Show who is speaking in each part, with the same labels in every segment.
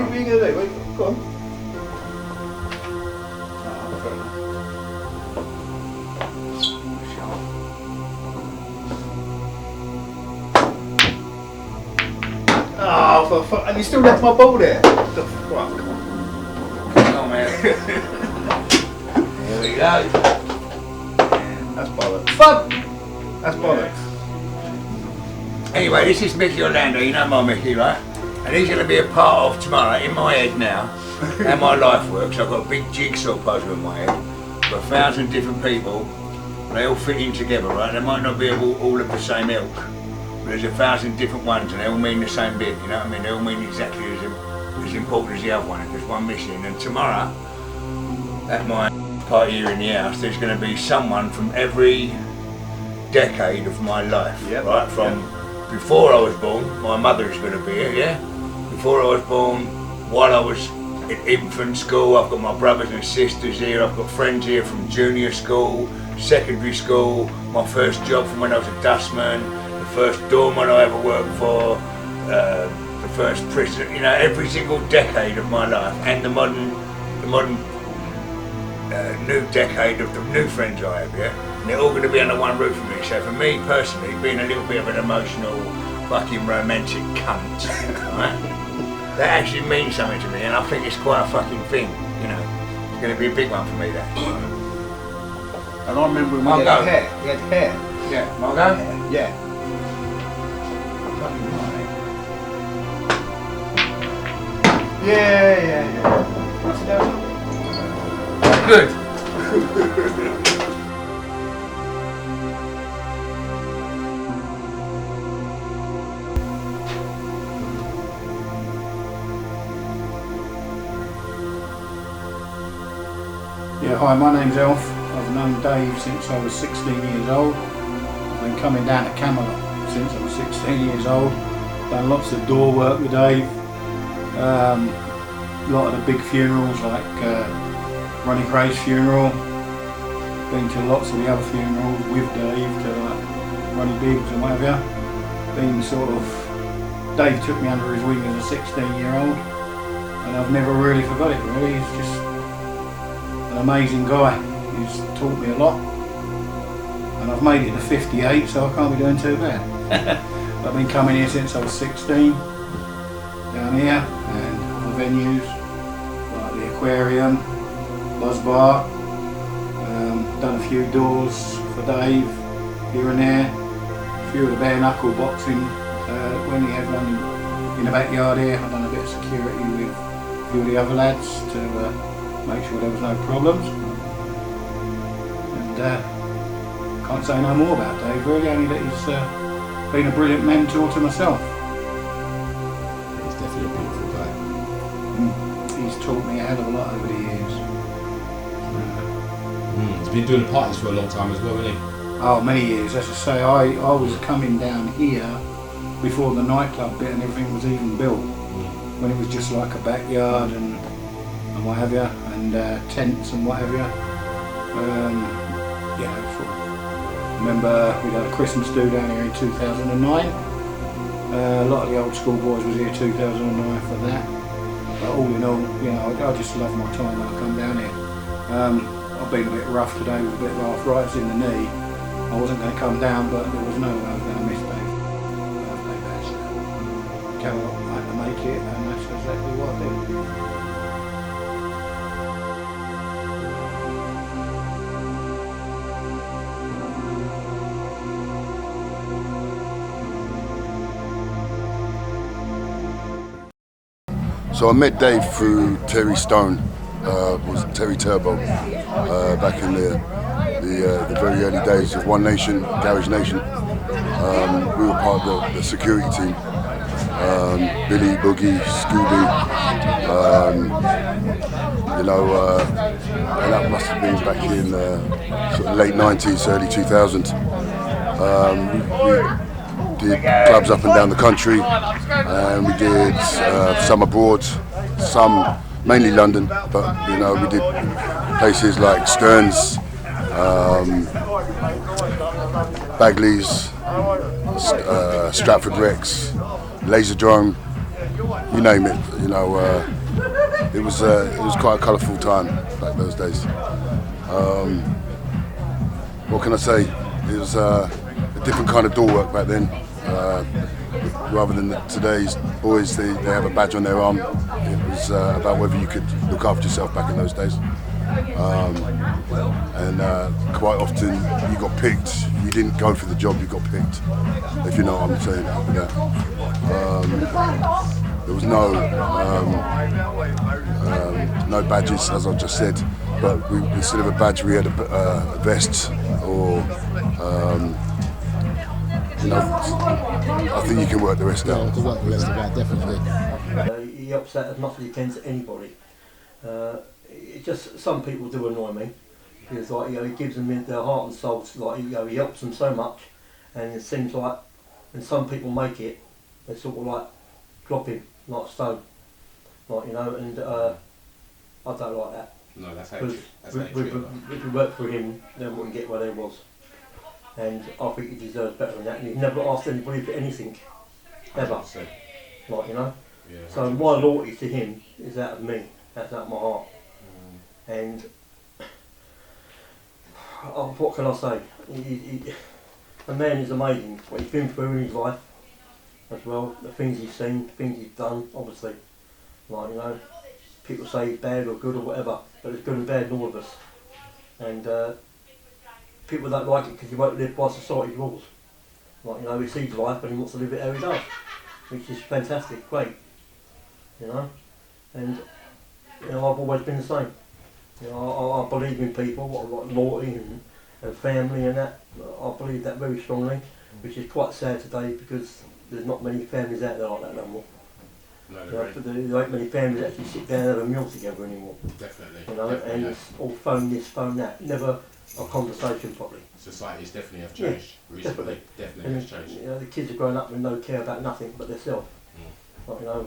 Speaker 1: What are you going to do? Go on. Oh, for fuck. And you still left my ball there. What the fuck?
Speaker 2: Come on, man. Here we go.
Speaker 1: That's bollocks. Fuck! That's bollocks.
Speaker 2: Anyway, this is Mickey Orlando, you know my Mickey, right? And he's going to be a part of tomorrow, in my head now, how my life works. I've got a big jigsaw puzzle in my head, got 1,000 different people, they all fit in together, right? They might not be all of the same ilk, but there's 1,000 different ones and they all mean the same bit, you know what I mean? They all mean exactly as important as the other one, if there's one missing. And tomorrow, at my party here in the house, there's going to be someone from every decade of my life, right? From before I was born, my mother is going to be here, yeah? Before I was born, while I was in infant school, I've got my brothers and sisters here, I've got friends here from junior school, secondary school, my first job from when I was a dustman, the first doorman I ever worked for, the first prison, you know, every single decade of my life, and the modern new decade of the new friends I have, yeah? And they're all going to be under one roof with me. So for me personally, being a little bit of an emotional, fucking romantic cunt, right? That actually means something to me, and I think it's quite a fucking thing, you know. It's going to be a big one for me, that.
Speaker 1: And I remember when we had hair. We had hair.
Speaker 2: Yeah, Margot?
Speaker 1: Yeah. Yeah. What's it doing?
Speaker 2: Good.
Speaker 3: Yeah, hi, my name's Elf. I've known Dave since I was 16 years old. I've been coming down to Camelot since I was 16 years old. Done lots of door work with Dave. A lot of the big funerals like Ronnie Cray's funeral. Been to lots of the other funerals with Dave, to like Ronnie Biggs and whatever. Been sort of, Dave took me under his wing as a 16-year-old, and I've never really forgot it really. He's just an amazing guy. He's taught me a lot, and I've made it to 58, so I can't be doing too bad. I've been coming here since I was 16, down here, and other venues like the aquarium, Buzz Bar. Done a few doors for Dave here and there. A few of the bare knuckle boxing when he had one in the backyard here. I've done a bit of security with a few of the other lads to make sure there was no problems. And can't say no more about Dave really, only that he's been a brilliant mentor to myself.
Speaker 4: He's definitely a beautiful guy.
Speaker 3: He's taught me a hell of a lot over the years.
Speaker 4: He's been doing the parties for a long time as well, hasn't he?
Speaker 3: Oh, many years. As I say, I was coming down here before the nightclub bit and everything was even built. When it was just like a backyard and what have you, and tents and what have you. Yeah, sort of. Remember we had a Christmas do down here in 2009. A lot of the old school boys was here 2009 for that. But all in all, you know, I just love my time when I come down here. I've been a bit rough today with a bit of arthritis in the knee. I wasn't going to come down, but there was no way I was going to miss Dave's birthday bash. Camelot had to make it, and that's exactly what I
Speaker 5: So I met Dave through Terry Stone, was Terry Turbo, back in the very early days of One Nation, Garage Nation. We were part of the security team. Billy, Boogie, Scooby, and that must have been back in sort of late 90s, early 2000s. We did clubs up and down the country, and we did some abroad, some mainly London, but you know, we did places like Stearns, Bagley's, Stratford Rex, Laserdrome, you name it. You know, it was quite a colourful time back those days. What can I say? It was a different kind of door work back then. Rather than today's boys, they have a badge on their arm. It was about whether you could look after yourself back in those days. And quite often you got picked. You didn't go for the job, you got picked. If you know what I'm saying. There was no badges, as I just said. But instead of a badge, we had a vest, or you know, I think you can work the rest out.
Speaker 6: Yeah, to work the rest of that, definitely.
Speaker 7: He helps out as much as he can to anybody. It just, some people do annoy me, because like, you know, he gives them their heart and soul. Like, you know, he helps them so much, and it seems like when some people make it, they sort of like drop him like a stone, like, you know, and I don't like that.
Speaker 4: No, that's how
Speaker 7: Because if we worked for him, they wouldn't get where they was. And I think he deserves better than that. And he's never asked anybody for anything, ever.
Speaker 4: 100%.
Speaker 7: Like, you know.
Speaker 4: Yeah,
Speaker 7: So my loyalty to him is out of me. That's out of my heart. And what can I say? The man is amazing. What he's been through in his life, as well. The things he's seen, the things he's done. Obviously, like, you know, people say he's bad or good or whatever, but it's good and bad in all of us. And people don't like it because he won't live by society's rules. Like, you know, he sees life and he wants to live it how he does, which is fantastic, great. You know, and you know, I've always been the same. You know, I believe in people, like loyalty and family and that. I believe that very strongly, which is quite sad today because there's not many families out there like that no more.
Speaker 4: No,
Speaker 7: You know, there ain't many families that actually sit down and have a meal together anymore.
Speaker 4: definitely.
Speaker 7: You know,
Speaker 4: Definitely,
Speaker 7: and
Speaker 4: yeah.
Speaker 7: it's all phone this, phone that. Never a conversation properly.
Speaker 4: Societies definitely have changed recently. Definitely
Speaker 7: And
Speaker 4: has changed.
Speaker 7: you know, the kids are growing up with no care about nothing but themselves. Like, you know,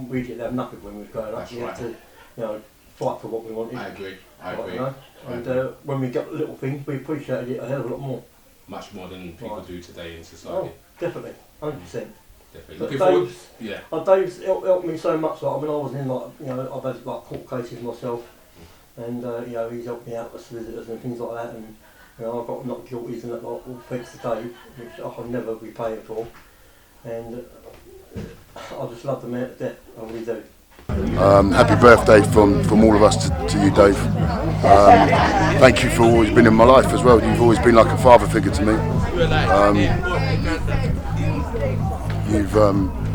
Speaker 7: we didn't have nothing when we were growing up.
Speaker 4: That's
Speaker 7: We had
Speaker 4: right.
Speaker 7: to, you know, fight for what we wanted.
Speaker 4: I agree. I
Speaker 7: Like,
Speaker 4: agree.
Speaker 7: you know, and when we got little things, we appreciated it a hell of a lot more.
Speaker 4: Much more than people
Speaker 7: Right.
Speaker 4: do today in
Speaker 7: Oh,
Speaker 4: society.
Speaker 7: definitely, 100%.
Speaker 4: Definitely.
Speaker 7: But
Speaker 4: Looking forward.
Speaker 7: Dave's,
Speaker 4: Yeah.
Speaker 7: Dave's helped me so much. Like, I mean, I was in, like, you know, I've had like court cases myself, and you know, he's helped me out with solicitors and things like that, and you know, I've got not guilty and that, like, all thanks to Dave, which I can never repay him for, and I just love the man to death. I really do.
Speaker 5: Happy birthday from all of us to you, Dave. Thank you for always being in my life as well. You've always been like a father figure to me. You've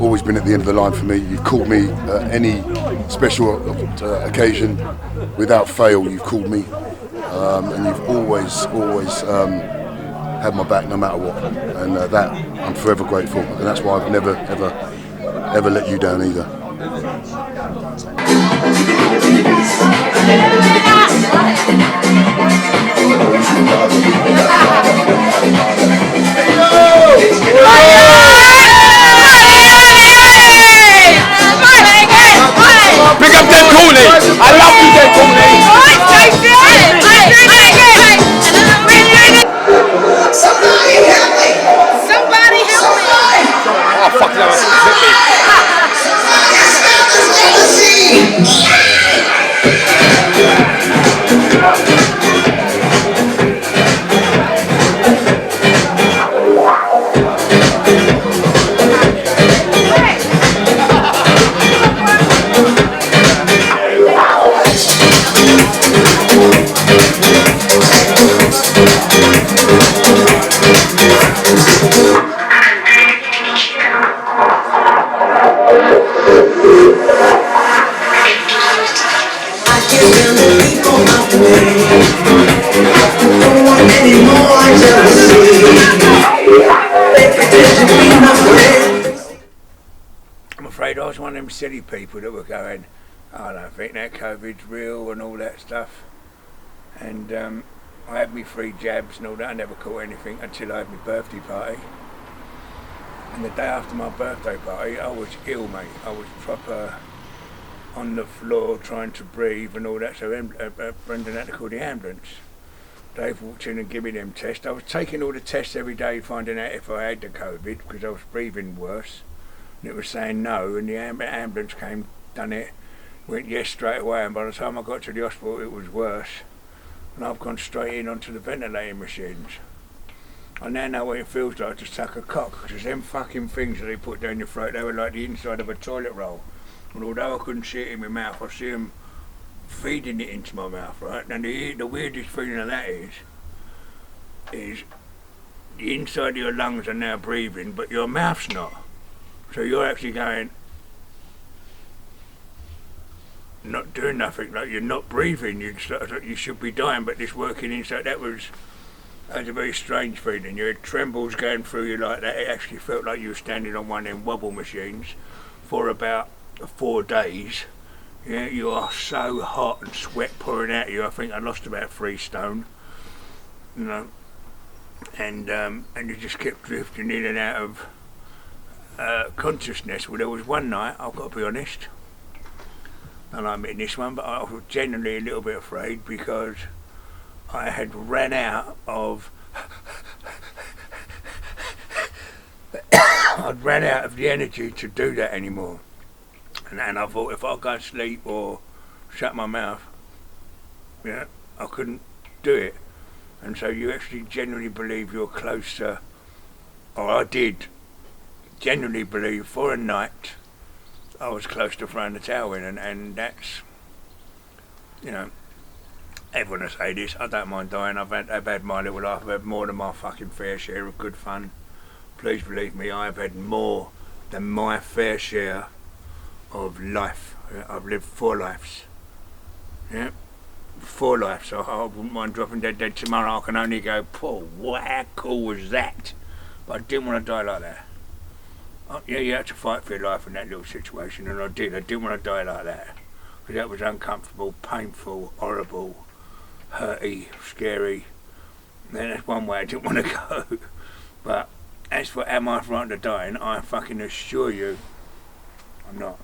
Speaker 5: always been at the end of the line for me. You've called me at any special occasion without fail. You've called me, and you've always had my back no matter what. And that I'm forever grateful. And that's why I've never ever let you down either.
Speaker 8: Pick up that Courtney! I love you, that Courtney!
Speaker 9: Somebody help me! Somebody help me!
Speaker 8: Oh, fuck no, hit me.
Speaker 2: I'm afraid I was one of them silly people that were going, I don't think that COVID's real and all that stuff. And I had me 3 jabs and all that. I never caught anything until I had my birthday party. And the day after my birthday party, I was ill, mate. I was proper on the floor trying to breathe and all that. So Brendan had to call the ambulance. Dave walked in and gave me them tests. I was taking all the tests every day, finding out if I had the COVID because I was breathing worse. And it was saying no, and the ambulance came, done it, went yes straight away, and by the time I got to the hospital it was worse. And I've gone straight in onto the ventilating machines. I now know what it feels like to suck a cock, because them fucking things that they put down your throat, they were like the inside of a toilet roll. And although I couldn't see it in my mouth, I see them feeding it into my mouth, right? And the weirdest feeling of that is the inside of your lungs are now breathing, but your mouth's not. So you're actually going, not doing nothing, like you're not breathing, you should be dying, but this working inside, that was a very strange feeling. You had trembles going through you like that. It actually felt like you were standing on one of them wobble machines for about 4 days. Yeah, you are so hot and sweat pouring out of you. I think I lost about 3 stone, you know, and you just kept drifting in and out of consciousness. Well, there was one night, I've got to be honest, and I'm in this one, but I was genuinely a little bit afraid because I had ran out of I'd ran out of the energy to do that anymore. And I thought if I go to sleep or shut my mouth, yeah, I couldn't do it. And so you actually genuinely believe you're closer, or I did genuinely believe for a night I was close to throwing the towel in, and that's, you know, everyone will say this, I don't mind dying, I've had my little life, I've had more than my fucking fair share of good fun. Please believe me, I've had more than my fair share of life. I've lived 4 lives. Yeah, 4 lives. So I wouldn't mind dropping dead tomorrow. I can only go, Paul, how cool was that? But I didn't want to die like that. Yeah, you had to fight for your life in that little situation, and I did. I didn't want to die like that. Because that was uncomfortable, painful, horrible, hurty, scary. And that's one way I didn't want to go. But as for am I frightened of dying, I fucking assure you, I'm not.